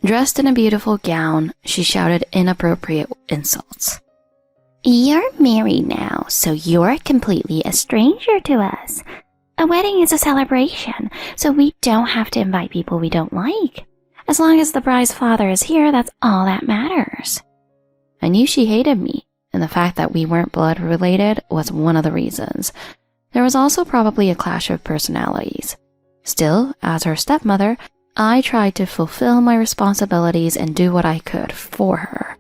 Dressed in a beautiful gown, she shouted inappropriate insults. You're married now, so you're completely a stranger to us. A wedding is a celebration, so we don't have to invite people we don't like. As long as the bride's father is here, that's all that matters. I knew she hated me, and the fact that we weren't blood related was one of the reasons. There was also probably a clash of personalities. Still, as her stepmother, I tried to fulfill my responsibilities and do what I could for her.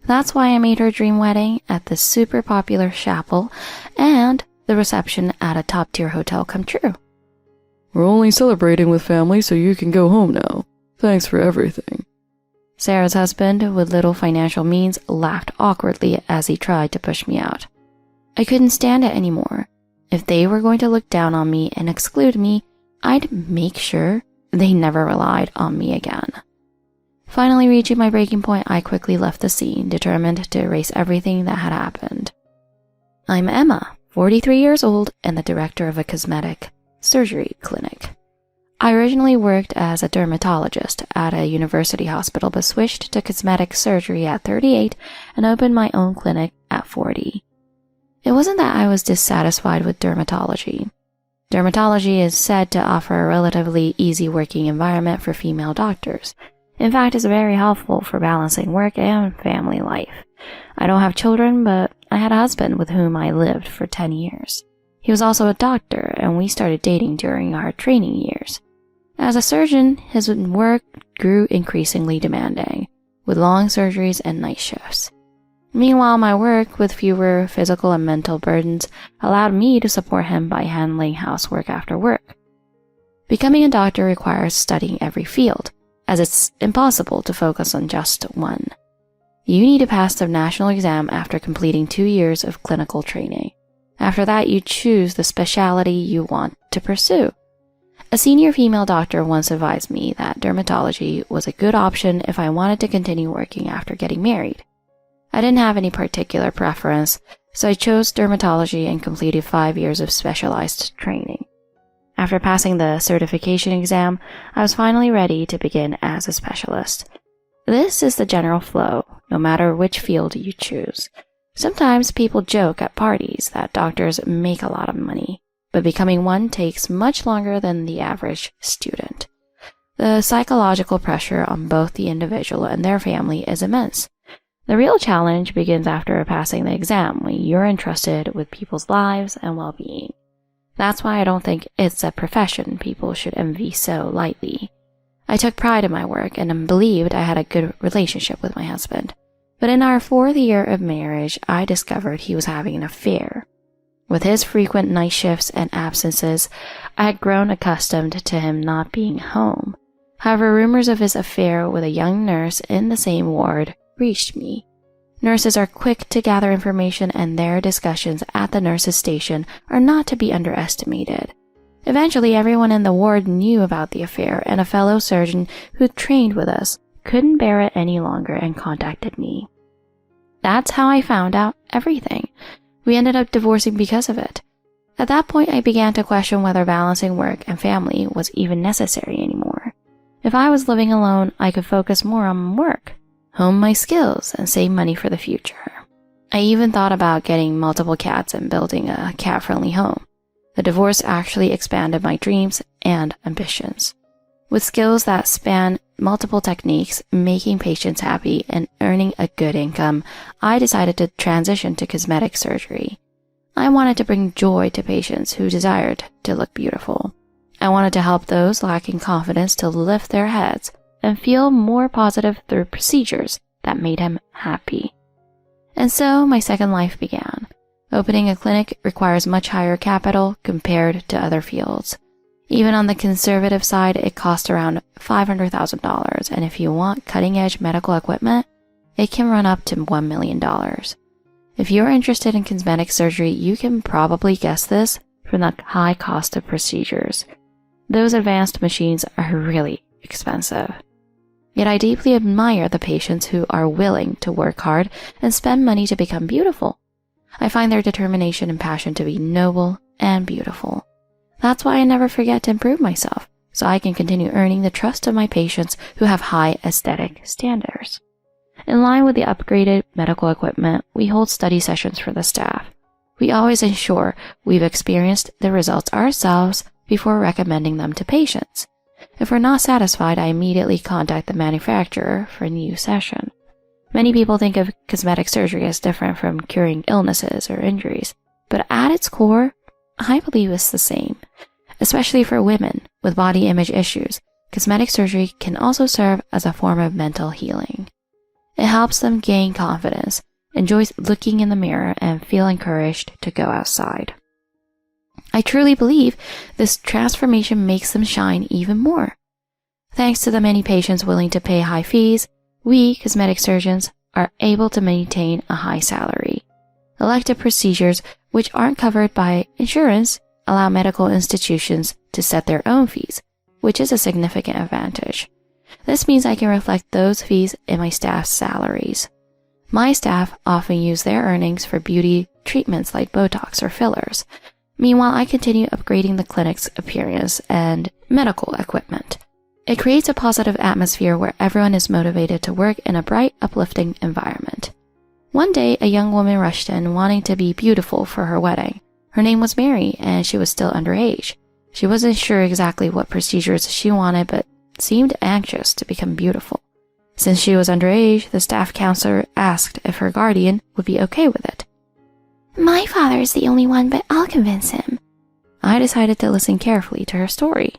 That's why I made her dream wedding at the super popular chapel and the reception at a top-tier hotel come true. We're only celebrating with family so you can go home now. Thanks for everything. Sarah's husband, with little financial means, laughed awkwardly as he tried to push me out. I couldn't stand it anymore. If they were going to look down on me and exclude me, I'd make sure they never relied on me again. Finally reaching my breaking point, I quickly left the scene, determined to erase everything that had happened. I'm Emma, 43 years old and the director of a cosmetic surgery clinic. I originally worked as a dermatologist at a university hospital but switched to cosmetic surgery at 38 and opened my own clinic at 40. It wasn't that I was dissatisfied with dermatology. Dermatology is said to offer a relatively easy working environment for female doctors. In fact, it's very helpful for balancing work and family life. I don't have children, but I had a husband with whom I lived for 10 years. He was also a doctor, and we started dating during our training years. As a surgeon, his work grew increasingly demanding, with long surgeries and night shifts. Meanwhile, my work, with fewer physical and mental burdens, allowed me to support him by handling housework after work. Becoming a doctor requires studying every field, as it's impossible to focus on just one. You need to pass the national exam after completing 2 years of clinical training. After that, you choose the specialty you want to pursue. A senior female doctor once advised me that dermatology was a good option if I wanted to continue working after getting married. I didn't have any particular preference, so I chose dermatology and completed 5 years of specialized training. After passing the certification exam, I was finally ready to begin as a specialist. This is the general flow, no matter which field you choose. Sometimes people joke at parties that doctors make a lot of money, but becoming one takes much longer than the average student. The psychological pressure on both the individual and their family is immense. The real challenge begins after passing the exam, when you're entrusted with people's lives and well-being. That's why I don't think it's a profession people should envy so lightly. I took pride in my work and believed I had a good relationship with my husband. But in our 4th year of marriage, I discovered he was having an affair. With his frequent night shifts and absences, I had grown accustomed to him not being home. However, rumors of his affair with a young nurse in the same ward reached me. Nurses are quick to gather information, and their discussions at the nurse's station are not to be underestimated. Eventually, everyone in the ward knew about the affair, and a fellow surgeon who trained with us couldn't bear it any longer and contacted me. That's how I found out everything. We ended up divorcing because of it. At that point, I began to question whether balancing work and family was even necessary anymore. If I was living alone, I could focus more on work, hone my skills, and save money for the future. I even thought about getting multiple cats and building a cat-friendly home. The divorce actually expanded my dreams and ambitions. With skills that span multiple techniques, making patients happy, and earning a good income, I decided to transition to cosmetic surgery. I wanted to bring joy to patients who desired to look beautiful. I wanted to help those lacking confidence to lift their heads and feel more positive through procedures that made him happy. And so my second life began. Opening a clinic requires much higher capital compared to other fields. Even on the conservative side, it costs around $500,000, and if you want cutting-edge medical equipment, it can run up to $1 million. If you're interested in cosmetic surgery, you can probably guess this from the high cost of procedures. Those advanced machines are really expensive. Yet I deeply admire the patients who are willing to work hard and spend money to become beautiful. I find their determination and passion to be noble and beautiful. That's why I never forget to improve myself, so I can continue earning the trust of my patients who have high aesthetic standards. In line with the upgraded medical equipment, we hold study sessions for the staff. We always ensure we've experienced the results ourselves before recommending them to patients. If we're not satisfied, I immediately contact the manufacturer for a new session. Many people think of cosmetic surgery as different from curing illnesses or injuries, but at its core, I believe it's the same. Especially for women with body image issues, cosmetic surgery can also serve as a form of mental healing. It helps them gain confidence, enjoy looking in the mirror, and feel encouraged to go outside. I truly believe this transformation makes them shine even more. Thanks to the many patients willing to pay high fees, we, cosmetic surgeons, are able to maintain a high salary. Elective procedures, which aren't covered by insurance, allow medical institutions to set their own fees, which is a significant advantage. This means I can reflect those fees in my staff's salaries. My staff often use their earnings for beauty treatments like Botox or fillers. Meanwhile, I continue upgrading the clinic's appearance and medical equipment. It creates a positive atmosphere where everyone is motivated to work in a bright, uplifting environment. One day, a young woman rushed in wanting to be beautiful for her wedding. Her name was Mary, and she was still underage. She wasn't sure exactly what procedures she wanted, but seemed anxious to become beautiful. Since she was underage, the staff counselor asked if her guardian would be okay with it. My father is the only one, but I'll convince him. I decided to listen carefully to her story.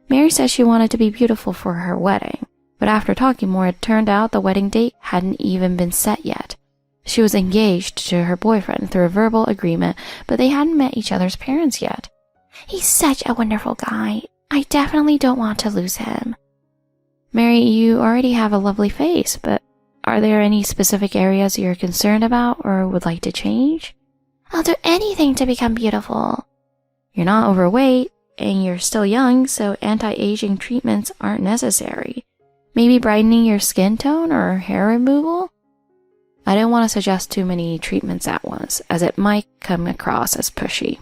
Mary said she wanted to be beautiful for her wedding, but after talking more, it turned out the wedding date hadn't even been set yet. She was engaged to her boyfriend through a verbal agreement, but they hadn't met each other's parents yet. He's such a wonderful guy. I definitely don't want to lose him. Mary, you already have a lovely face, but are there any specific areas you're concerned about or would like to change? I'll do anything to become beautiful. You're not overweight, and you're still young, so anti-aging treatments aren't necessary. Maybe brightening your skin tone or hair removal? I didn't want to suggest too many treatments at once, as it might come across as pushy.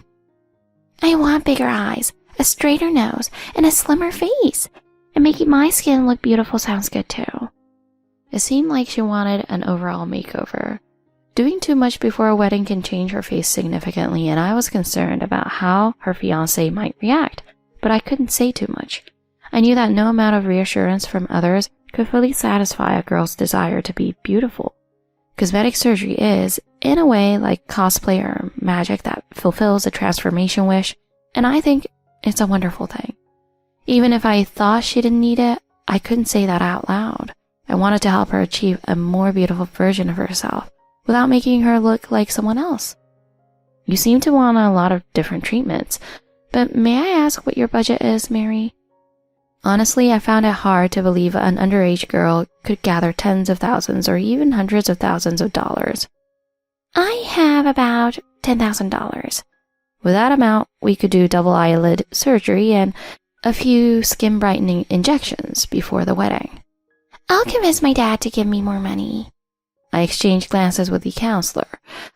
I want bigger eyes, a straighter nose, and a slimmer face. And making my skin look beautiful sounds good too. It seemed like she wanted an overall makeover. Doing too much before a wedding can change her face significantly, and I was concerned about how her fiancé might react, but I couldn't say too much. I knew that no amount of reassurance from others could fully satisfy a girl's desire to be beautiful. Cosmetic surgery is, in a way, like cosplay or magic that fulfills a transformation wish, and I think it's a wonderful thing. Even if I thought she didn't need it, I couldn't say that out loud. I wanted to help her achieve a more beautiful version of herself, without making her look like someone else. You seem to want a lot of different treatments, but may I ask what your budget is, Mary? Honestly, I found it hard to believe an underage girl could gather tens of thousands or even hundreds of thousands of dollars. I have about $10,000. With that amount, we could do double eyelid surgery and a few skin brightening injections before the wedding. I'll convince my dad to give me more money. I exchanged glances with the counselor.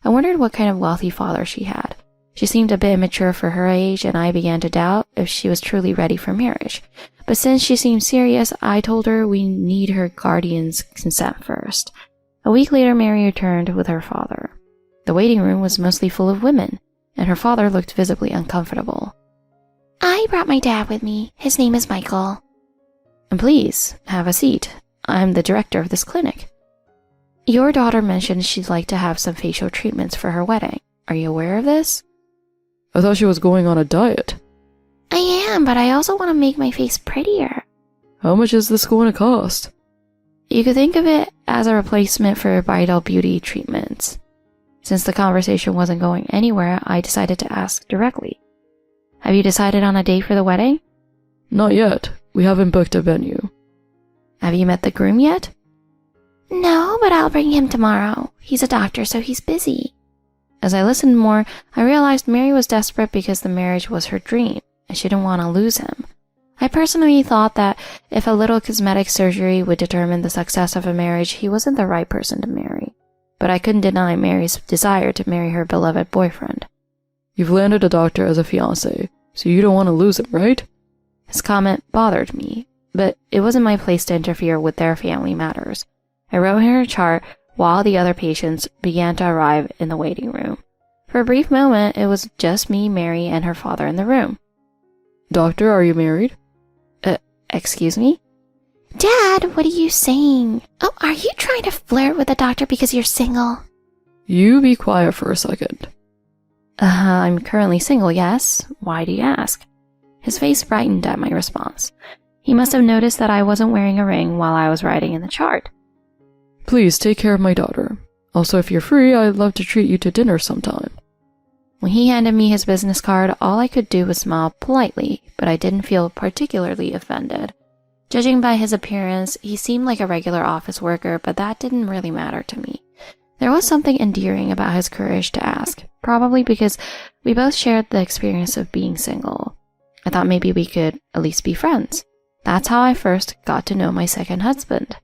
I wondered what kind of wealthy father she had. She seemed a bit immature for her age, and I began to doubt if she was truly ready for marriage. But since she seemed serious, I told her we need her guardian's consent first. A week later, Mary returned with her father. The waiting room was mostly full of women, and her father looked visibly uncomfortable. I brought my dad with me. His name is Michael. And please, have a seat. I'm the director of this clinic. Your daughter mentioned she'd like to have some facial treatments for her wedding. Are you aware of this? I thought she was going on a diet. I am, but I also want to make my face prettier. How much is this going to cost? You could think of it as a replacement for bridal beauty treatments. Since the conversation wasn't going anywhere, I decided to ask directly. Have you decided on a date for the wedding? Not yet. We haven't booked a venue. Have you met the groom yet? No, but I'll bring him tomorrow. He's a doctor, so he's busy. As I listened more, I realized Mary was desperate because the marriage was her dream, and she didn't want to lose him. I personally thought that if a little cosmetic surgery would determine the success of a marriage, he wasn't the right person to marry. But I couldn't deny Mary's desire to marry her beloved boyfriend. You've landed a doctor as a fiancé, so you don't want to lose him, right? His comment bothered me, but it wasn't my place to interfere with their family matters. I wrote her a chart while the other patients began to arrive in the waiting room. For a brief moment, it was just me, Mary, and her father in the room. Doctor, are you married? Excuse me? Dad, what are you saying? Oh, are you trying to flirt with the doctor because you're single? You be quiet for a second. I'm currently single, yes. Why do you ask? His face brightened at my response. He must have noticed that I wasn't wearing a ring while I was writing in the chart. Please take care of my daughter. Also, if you're free, I'd love to treat you to dinner sometime. When he handed me his business card, all I could do was smile politely, but I didn't feel particularly offended. Judging by his appearance, he seemed like a regular office worker, but that didn't really matter to me. There was something endearing about his courage to ask, probably because we both shared the experience of being single. I thought maybe we could at least be friends. That's how I first got to know my second husband.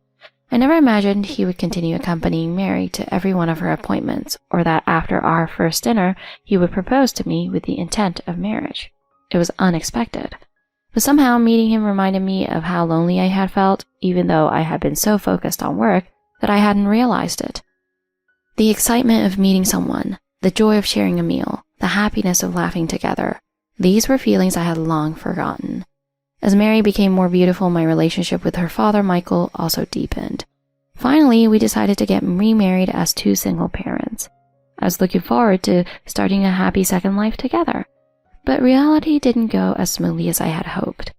I never imagined he would continue accompanying Mary to every one of her appointments, or that after our first dinner, he would propose to me with the intent of marriage. It was unexpected. But somehow meeting him reminded me of how lonely I had felt, even though I had been so focused on work that I hadn't realized it. The excitement of meeting someone, the joy of sharing a meal, the happiness of laughing together, these were feelings I had long forgotten. As Mary became more beautiful, my relationship with her father, Michael, also deepened. Finally, we decided to get remarried as two single parents. I was looking forward to starting a happy second life together. But reality didn't go as smoothly as I had hoped.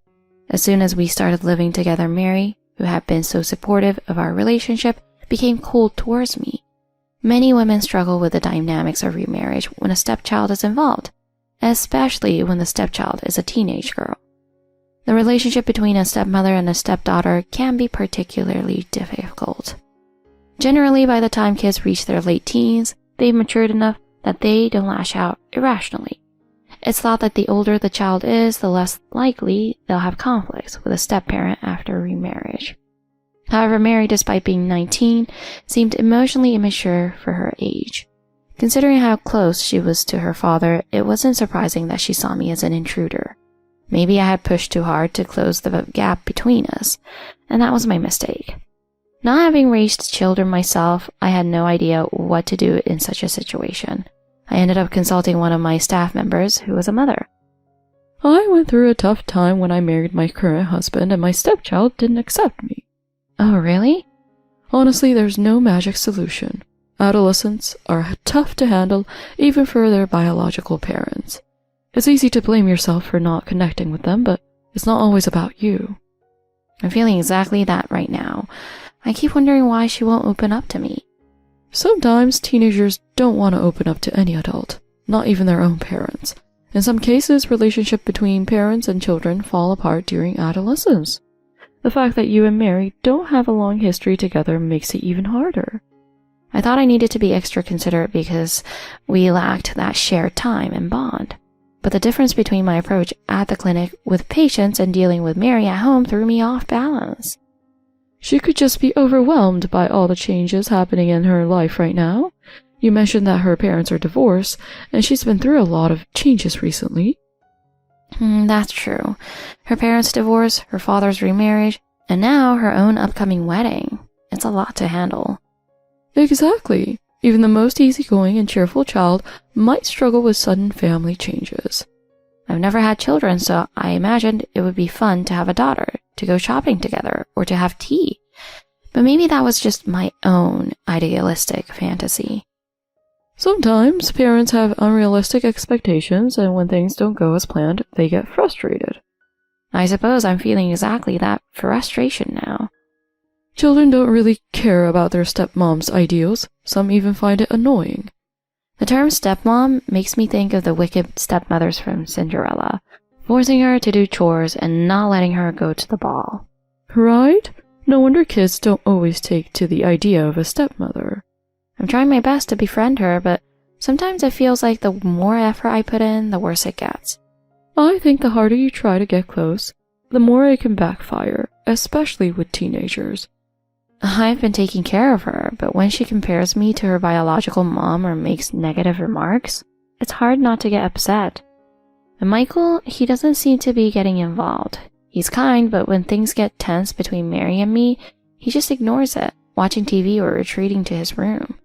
As soon as we started living together, Mary, who had been so supportive of our relationship, became cold towards me. Many women struggle with the dynamics of remarriage when a stepchild is involved, especially when the stepchild is a teenage girl. The relationship between a stepmother and a stepdaughter can be particularly difficult. Generally, by the time kids reach their late teens, they've matured enough that they don't lash out irrationally. It's thought that the older the child is, the less likely they'll have conflicts with a step-parent after remarriage. However, Mary, despite being 19, seemed emotionally immature for her age. Considering how close she was to her father, it wasn't surprising that she saw me as an intruder. Maybe I had pushed too hard to close the gap between us, and that was my mistake. Not having raised children myself, I had no idea what to do in such a situation. I ended up consulting one of my staff members, who was a mother. I went through a tough time when I married my current husband, and my stepchild didn't accept me. Oh, really? Honestly, there's no magic solution. Adolescents are tough to handle, even for their biological parents. It's easy to blame yourself for not connecting with them, but it's not always about you. I'm feeling exactly that right now. I keep wondering why she won't open up to me. Sometimes teenagers don't want to open up to any adult, not even their own parents. In some cases, relationships between parents and children fall apart during adolescence. The fact that you and Mary don't have a long history together makes it even harder. I thought I needed to be extra considerate because we lacked that shared time and bond. But the difference between my approach at the clinic with patients and dealing with Mary at home threw me off balance. She could just be overwhelmed by all the changes happening in her life right now. You mentioned that her parents are divorced, and she's been through a lot of changes recently. That's true. Her parents' divorce, her father's remarriage, and now her own upcoming wedding. It's a lot to handle. Exactly. Even the most easygoing and cheerful child might struggle with sudden family changes. I've never had children, so I imagined it would be fun to have a daughter, to go shopping together, or to have tea. But maybe that was just my own idealistic fantasy. Sometimes parents have unrealistic expectations, and when things don't go as planned, they get frustrated. I suppose I'm feeling exactly that frustration now. Children don't really care about their stepmom's ideals. Some even find it annoying. The term stepmom makes me think of the wicked stepmothers from Cinderella, forcing her to do chores and not letting her go to the ball. Right? No wonder kids don't always take to the idea of a stepmother. I'm trying my best to befriend her, but sometimes it feels like the more effort I put in, the worse it gets. I think the harder you try to get close, the more it can backfire, especially with teenagers. I've been taking care of her, but when she compares me to her biological mom or makes negative remarks, it's hard not to get upset. And Michael, he doesn't seem to be getting involved. He's kind, but when things get tense between Mary and me, he just ignores it, watching TV or retreating to his room.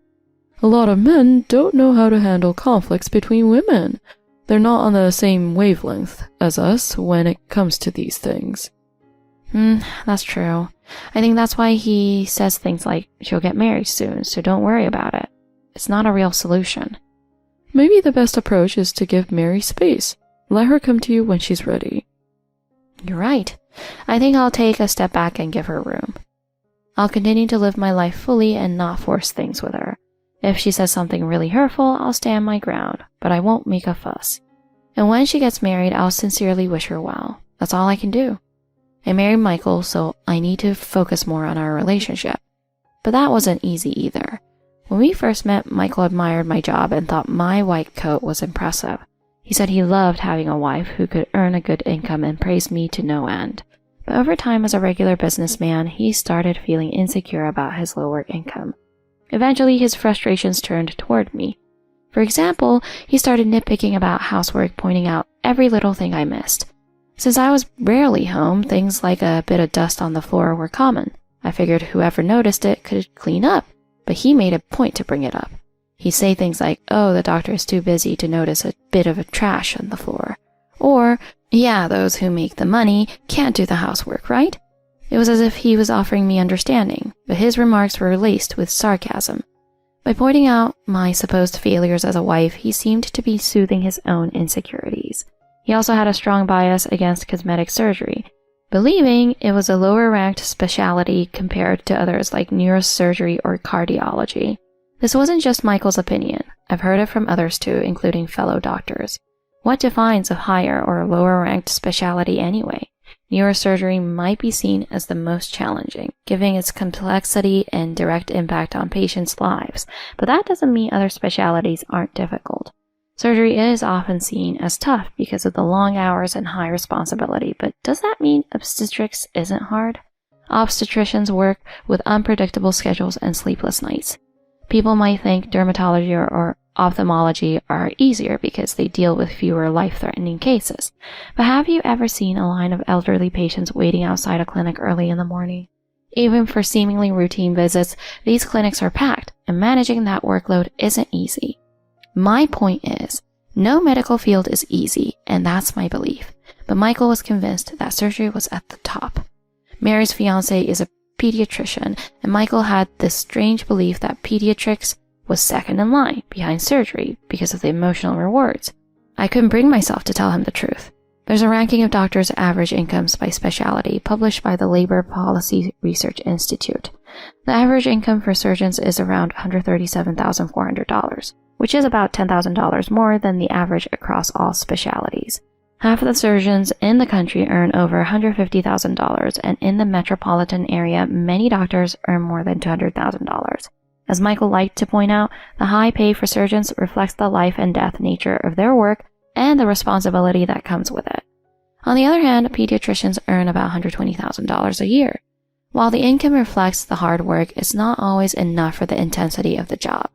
A lot of men don't know how to handle conflicts between women. They're not on the same wavelength as us when it comes to these things. That's true. I think that's why he says things like, she'll get married soon, so don't worry about it. It's not a real solution. Maybe the best approach is to give Mary space. Let her come to you when she's ready. You're right. I think I'll take a step back and give her room. I'll continue to live my life fully and not force things with her. If she says something really hurtful, I'll stand my ground, but I won't make a fuss. And when she gets married, I'll sincerely wish her well. That's all I can do. I married Michael, so I need to focus more on our relationship. But that wasn't easy either. When we first met, Michael admired my job and thought my white coat was impressive. He said he loved having a wife who could earn a good income and praised me to no end. But over time, as a regular businessman, he started feeling insecure about his lower income. Eventually, his frustrations turned toward me. For example, he started nitpicking about housework, pointing out every little thing I missed. Since I was rarely home, things like a bit of dust on the floor were common. I figured whoever noticed it could clean up, but he made a point to bring it up. He'd say things like, oh, the doctor is too busy to notice a bit of a trash on the floor. Or, yeah, those who make the money can't do the housework, right? It was as if he was offering me understanding, but his remarks were laced with sarcasm. By pointing out my supposed failures as a wife, he seemed to be soothing his own insecurities. He also had a strong bias against cosmetic surgery, believing it was a lower-ranked specialty compared to others like neurosurgery or cardiology. This wasn't just Michael's opinion. I've heard it from others too, including fellow doctors. What defines a higher or lower-ranked specialty anyway? Neurosurgery might be seen as the most challenging, given its complexity and direct impact on patients' lives, but that doesn't mean other specialties aren't difficult. Surgery is often seen as tough because of the long hours and high responsibility, but does that mean obstetrics isn't hard? Obstetricians work with unpredictable schedules and sleepless nights. People might think dermatology or ophthalmology are easier because they deal with fewer life-threatening cases. But have you ever seen a line of elderly patients waiting outside a clinic early in the morning? Even for seemingly routine visits, these clinics are packed, and managing that workload isn't easy. My point is, no medical field is easy, and that's my belief. But Michael was convinced that surgery was at the top. Mary's fiancé is a pediatrician, and Michael had this strange belief that pediatrics was second in line behind surgery because of the emotional rewards. I couldn't bring myself to tell him the truth. There's a ranking of doctors' average incomes by specialty published by the Labor Policy Research Institute. The average income for surgeons is around $137,400, which is about $10,000 more than the average across all specialties. Half of the surgeons in the country earn over $150,000, and in the metropolitan area, many doctors earn more than $200,000. As Michael liked to point out, the high pay for surgeons reflects the life and death nature of their work and the responsibility that comes with it. On the other hand, pediatricians earn about $120,000 a year. While the income reflects the hard work, it's not always enough for the intensity of the job.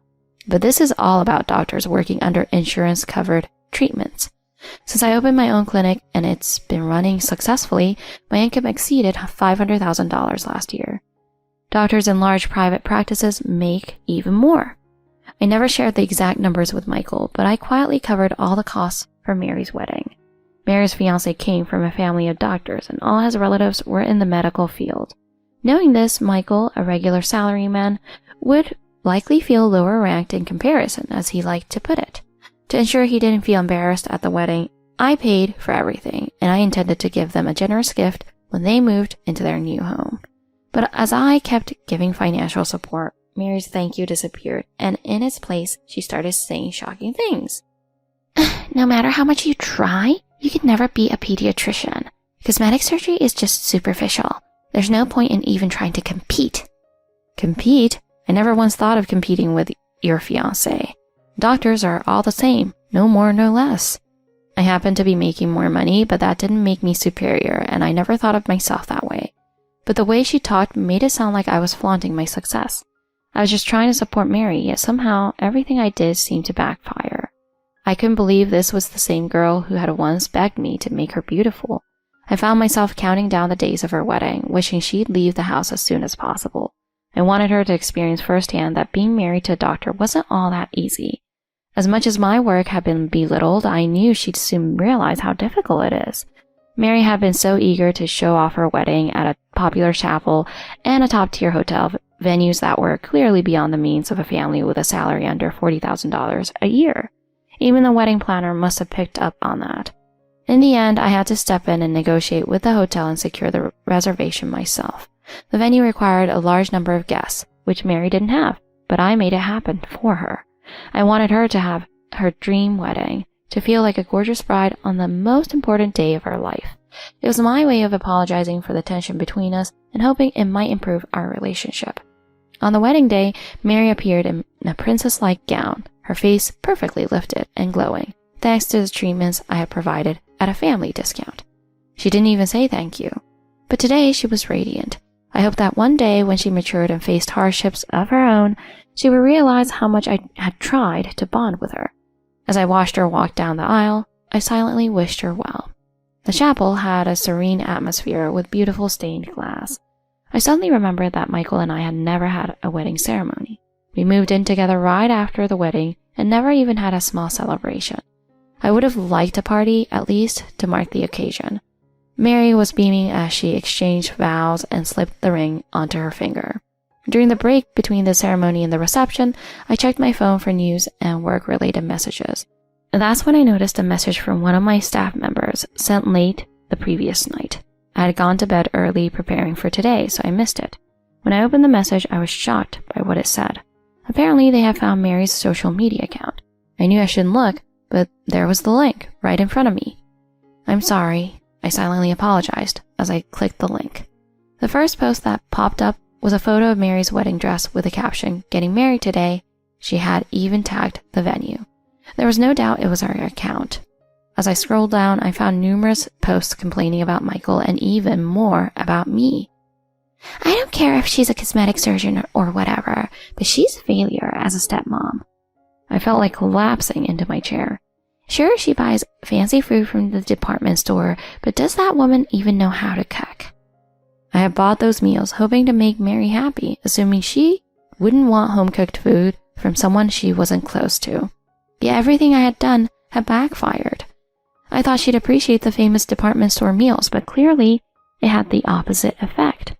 But this is all about doctors working under insurance-covered treatments. Since I opened my own clinic and it's been running successfully, my income exceeded $500,000 last year. Doctors in large private practices make even more. I never shared the exact numbers with Michael, but I quietly covered all the costs for Mary's wedding. Mary's fiancé came from a family of doctors, and all his relatives were in the medical field. Knowing this, Michael, a regular salaryman, would likely feel lower ranked in comparison, as he liked to put it. To ensure he didn't feel embarrassed at the wedding, I paid for everything, and I intended to give them a generous gift when they moved into their new home. But as I kept giving financial support, Mary's thank you disappeared, and in its place, she started saying shocking things. No matter how much you try, you can never be a pediatrician. Cosmetic surgery is just superficial. There's no point in even trying to compete. Compete? I never once thought of competing with your fiancé. Doctors are all the same, no more, no less. I happened to be making more money, but that didn't make me superior, and I never thought of myself that way. But the way she talked made it sound like I was flaunting my success. I was just trying to support Mary, yet somehow everything I did seemed to backfire. I couldn't believe this was the same girl who had once begged me to make her beautiful. I found myself counting down the days of her wedding, wishing she'd leave the house as soon as possible. I wanted her to experience firsthand that being married to a doctor wasn't all that easy. As much as my work had been belittled, I knew she'd soon realize how difficult it is. Mary had been so eager to show off her wedding at a popular chapel and a top-tier hotel, venues that were clearly beyond the means of a family with a salary under $40,000 a year. Even the wedding planner must have picked up on that. In the end, I had to step in and negotiate with the hotel and secure the reservation myself. The venue required a large number of guests, which Mary didn't have, but I made it happen for her. I wanted her to have her dream wedding, to feel like a gorgeous bride on the most important day of her life. It was my way of apologizing for the tension between us and hoping it might improve our relationship. On the wedding day, Mary appeared in a princess-like gown, her face perfectly lifted and glowing, thanks to the treatments I had provided at a family discount. She didn't even say thank you. But today she was radiant. I hoped that one day when she matured and faced hardships of her own, she would realize how much I had tried to bond with her. As I watched her walk down the aisle, I silently wished her well. The chapel had a serene atmosphere with beautiful stained glass. I suddenly remembered that Michael and I had never had a wedding ceremony. We moved in together right after the wedding and never even had a small celebration. I would have liked a party, at least, to mark the occasion. Mary was beaming as she exchanged vows and slipped the ring onto her finger. During the break between the ceremony and the reception, I checked my phone for news and work-related messages. That's when I noticed a message from one of my staff members sent late the previous night. I had gone to bed early preparing for today, so I missed it. When I opened the message, I was shocked by what it said. Apparently, they had found Mary's social media account. I knew I shouldn't look, but there was the link right in front of me. "I'm sorry," I silently apologized as I clicked the link. The first post that popped up was a photo of Mary's wedding dress with the caption, "Getting married today." She had even tagged the venue. There was no doubt it was our account. As I scrolled down, I found numerous posts complaining about Michael and even more about me. "I don't care if she's a cosmetic surgeon or whatever, but she's a failure as a stepmom." I felt like collapsing into my chair. "Sure, she buys fancy food from the department store, but does that woman even know how to cook?" I had bought those meals hoping to make Mary happy, assuming she wouldn't want home-cooked food from someone she wasn't close to. Yet everything I had done had backfired. I thought she'd appreciate the famous department store meals, but clearly it had the opposite effect.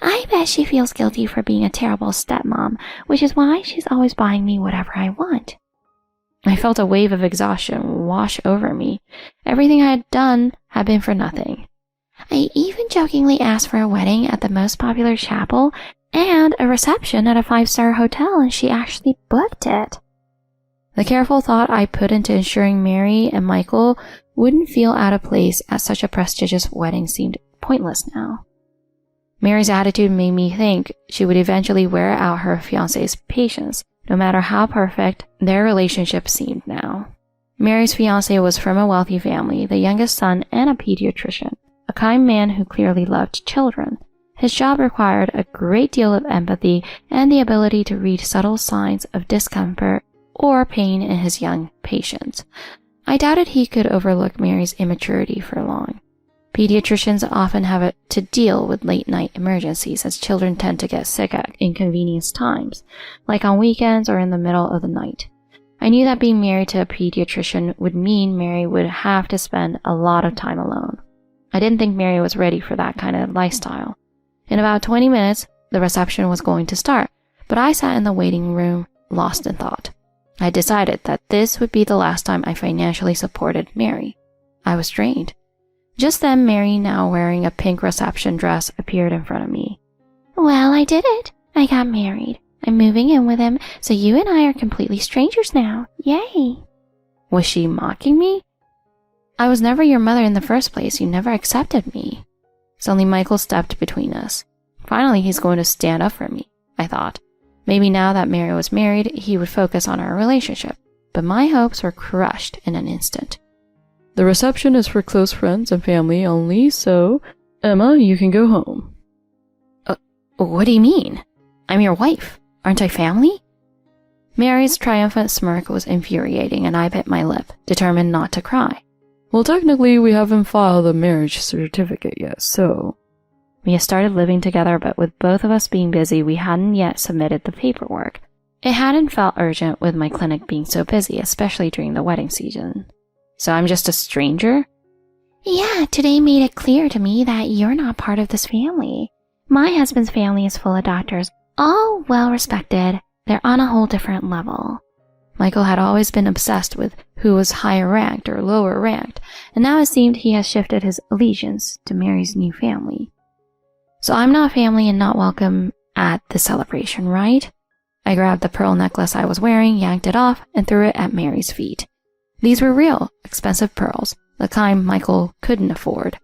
"I bet she feels guilty for being a terrible stepmom, which is why she's always buying me whatever I want." I felt a wave of exhaustion wash over me. Everything I had done had been for nothing. "I even jokingly asked for a wedding at the most popular chapel and a reception at a 5-star hotel, and she actually booked it." The careful thought I put into ensuring Mary and Michael wouldn't feel out of place at such a prestigious wedding seemed pointless now. Mary's attitude made me think she would eventually wear out her fiancé's patience, no matter how perfect their relationship seemed now. Mary's fiancé was from a wealthy family, the youngest son and a pediatrician, a kind man who clearly loved children. His job required a great deal of empathy and the ability to read subtle signs of discomfort or pain in his young patients. I doubted he could overlook Mary's immaturity for long. Pediatricians often have to deal with late-night emergencies as children tend to get sick at inconvenience times, like on weekends or in the middle of the night. I knew that being married to a pediatrician would mean Mary would have to spend a lot of time alone. I didn't think Mary was ready for that kind of lifestyle. In about 20 minutes, the reception was going to start, but I sat in the waiting room, lost in thought. I decided that this would be the last time I financially supported Mary. I was drained. Just then, Mary, now wearing a pink reception dress, appeared in front of me. "Well, I did it. I got married. I'm moving in with him, so you and I are completely strangers now. Yay!" Was she mocking me? I was never your mother in the first place. You never accepted me. Suddenly, Michael stepped between us. Finally, he's going to stand up for me, I thought. Maybe now that Mary was married, he would focus on our relationship. But my hopes were crushed in an instant. "The reception is for close friends and family only, so, Emma, you can go home." What do you mean? I'm your wife. Aren't I family? Mary's triumphant smirk was infuriating, and I bit my lip, determined not to cry. Well, technically, we haven't filed a marriage certificate yet, so... We had started living together, but with both of us being busy, we hadn't yet submitted the paperwork. It hadn't felt urgent with my clinic being so busy, especially during the wedding season. So I'm just a stranger? Yeah, today made it clear to me that you're not part of this family. My husband's family is full of doctors, all well respected. They're on a whole different level. Michael had always been obsessed with who was higher ranked or lower ranked, and now it seemed he has shifted his allegiance to Mary's new family. So I'm not family and not welcome at the celebration, right? I grabbed the pearl necklace I was wearing, yanked it off, and threw it at Mary's feet. These were real, expensive pearls, the kind Michael couldn't afford.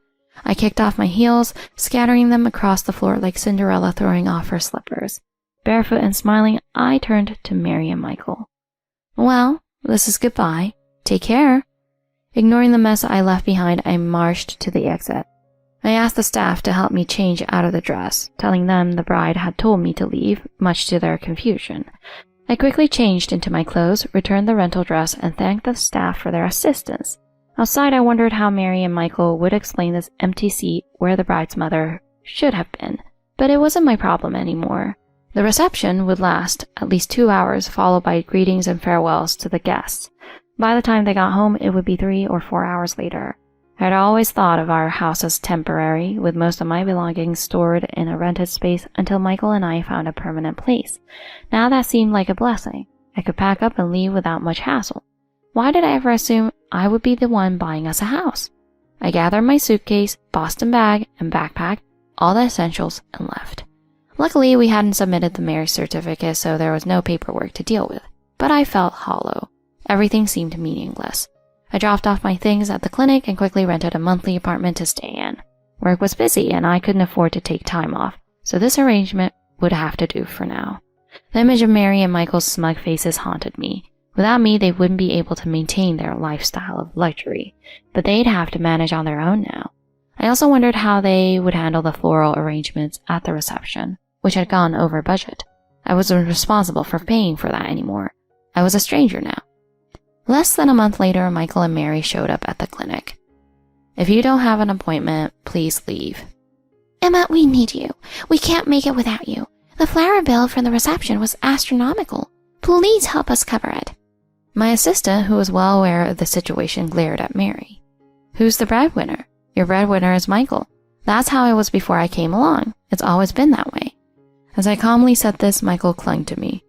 I kicked off my heels, scattering them across the floor like Cinderella throwing off her slippers. Barefoot and smiling, I turned to Mary and Michael. Well, this is goodbye. Take care. Ignoring the mess I left behind, I marched to the exit. I asked the staff to help me change out of the dress, telling them the bride had told me to leave, much to their confusion. I quickly changed into my clothes, returned the rental dress, and thanked the staff for their assistance. Outside, I wondered how Mary and Michael would explain this empty seat where the bride's mother should have been, but it wasn't my problem anymore. The reception would last at least 2 hours, followed by greetings and farewells to the guests. By the time they got home, it would be 3 or 4 hours later. I had always thought of our house as temporary, with most of my belongings stored in a rented space until Michael and I found a permanent place. Now that seemed like a blessing. I could pack up and leave without much hassle. Why did I ever assume I would be the one buying us a house? I gathered my suitcase, Boston bag, and backpack, all the essentials, and left. Luckily, we hadn't submitted the marriage certificate, so there was no paperwork to deal with. But I felt hollow. Everything seemed meaningless. I dropped off my things at the clinic and quickly rented a monthly apartment to stay in. Work was busy and I couldn't afford to take time off, so this arrangement would have to do for now. The image of Mary and Michael's smug faces haunted me. Without me, they wouldn't be able to maintain their lifestyle of luxury, but they'd have to manage on their own now. I also wondered how they would handle the floral arrangements at the reception, which had gone over budget. I wasn't responsible for paying for that anymore. I was a stranger now. Less than a month later, Michael and Mary showed up at the clinic. If you don't have an appointment, please leave. Emma, we need you. We can't make it without you. The flower bill for the reception was astronomical. Please help us cover it. My assistant, who was well aware of the situation, glared at Mary. Who's the breadwinner? Your breadwinner is Michael. That's how it was before I came along. It's always been that way. As I calmly said this, Michael clung to me.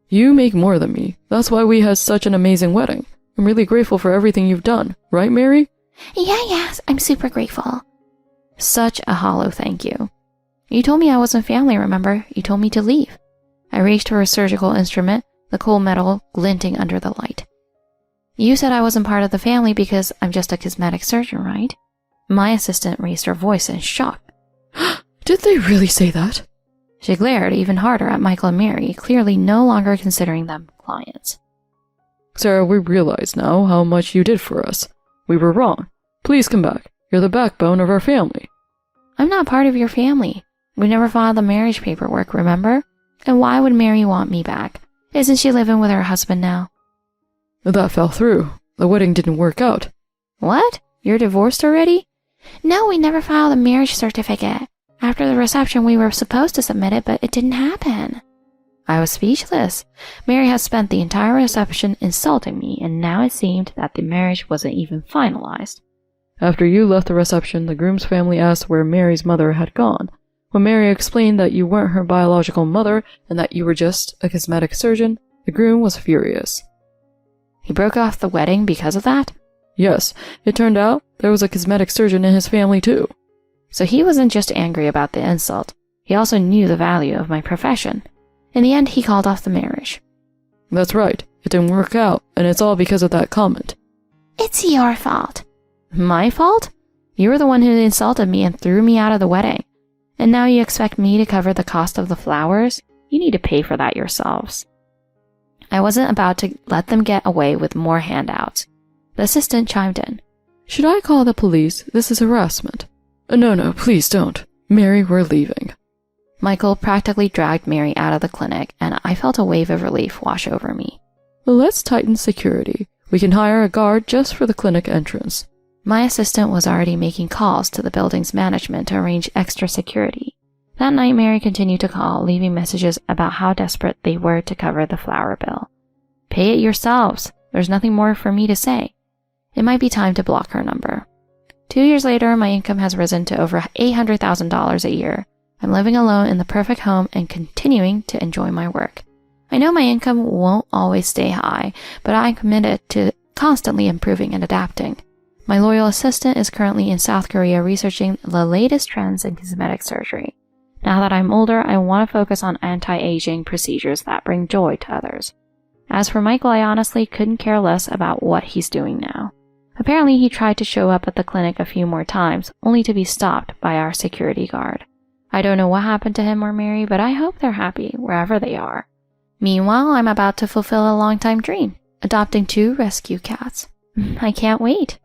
You make more than me. That's why we had such an amazing wedding. I'm really grateful for everything you've done. Right, Mary? Yes, I'm super grateful. Such a hollow thank you. You told me I wasn't family, remember? You told me to leave. I reached for a surgical instrument, the cold metal glinting under the light. You said I wasn't part of the family because I'm just a cosmetic surgeon, right? My assistant raised her voice in shock. Did they really say that? She glared even harder at Michael and Mary, clearly no longer considering them clients. Sarah, we realize now how much you did for us. We were wrong. Please come back. You're the backbone of our family. I'm not part of your family. We never filed the marriage paperwork, remember? And why would Mary want me back? Isn't she living with her husband now? That fell through. The wedding didn't work out. What? You're divorced already? No, we never filed a marriage certificate. After the reception, we were supposed to submit it, but it didn't happen. I was speechless. Mary had spent the entire reception insulting me, and now it seemed that the marriage wasn't even finalized. After you left the reception, the groom's family asked where Mary's mother had gone. When Mary explained that you weren't her biological mother and that you were just a cosmetic surgeon, the groom was furious. He broke off the wedding because of that? Yes, it turned out there was a cosmetic surgeon in his family too. So he wasn't just angry about the insult, he also knew the value of my profession. In the end, he called off the marriage. That's right. It didn't work out, and it's all because of that comment. It's your fault. My fault? You were the one who insulted me and threw me out of the wedding. And now you expect me to cover the cost of the flowers? You need to pay for that yourselves. I wasn't about to let them get away with more handouts. The assistant chimed in. Should I call the police? This is harassment. No, please don't. Mary, we're leaving. Michael practically dragged Mary out of the clinic, and I felt a wave of relief wash over me. Well, let's tighten security. We can hire a guard just for the clinic entrance. My assistant was already making calls to the building's management to arrange extra security. That night, Mary continued to call, leaving messages about how desperate they were to cover the flower bill. Pay it yourselves. There's nothing more for me to say. It might be time to block her number. 2 years later, my income has risen to over $800,000 a year. I'm living alone in the perfect home and continuing to enjoy my work. I know my income won't always stay high, but I'm committed to constantly improving and adapting. My loyal assistant is currently in South Korea researching the latest trends in cosmetic surgery. Now that I'm older, I want to focus on anti-aging procedures that bring joy to others. As for Michael, I honestly couldn't care less about what he's doing now. Apparently, he tried to show up at the clinic a few more times, only to be stopped by our security guard. I don't know what happened to him or Mary, but I hope they're happy wherever they are. Meanwhile, I'm about to fulfill a long-time dream, adopting 2 rescue cats. I can't wait.